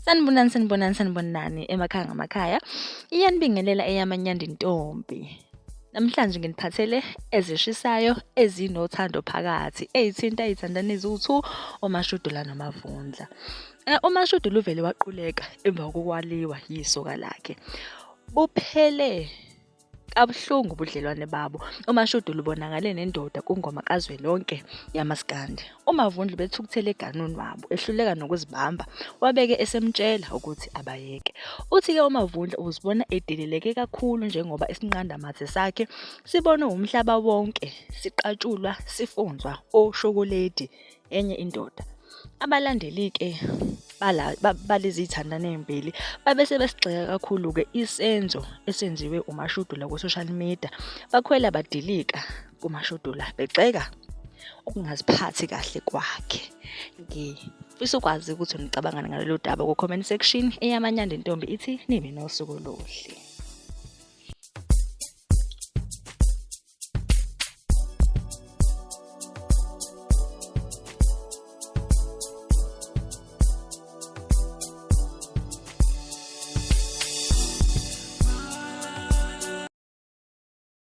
Sanibonani emakhaya ngamakhaya. Iyanibingelela eyaManyanda intombi. Namhlanje nginiphathele ezishisayo ezinothando phakathi ey'thinta iy'thandani eziwu-2, uMashudu noMavundla. uMashudu uvele waquleka emva kokwaliwa yisoka lakhe. Buphele kabuhlungu ubudlelwane babo. uMashudu ubonakale nendoda kungoma kazwelonke yamaskandi. uMavundla ubethukuthele eganweni wabo, ehluleka nokuzibamba, wabeke esemtshela ukuthi abayeke. Uthi-ke uMavundla uzibona edilileke kakhulu njengoba isinqandamathe sakhe sibonwe umhlaba wonke siqatshulwa sifunzwa oshokoledi enye indoda. Abalandeli-ke balezi zithandani ey'mbili babe sebesigxeka kakhulu-ke isenzo esenziwe uMashudu ku-social media. Bakhwela badilika kuMashudu begxeka ukungaziphathi kahle kwakhe. Ngifisa ukwazi ukuthi unicabangani ngalolu daba ku-comment section eyaManyanda intombi ithi nibe nosuku oluhle.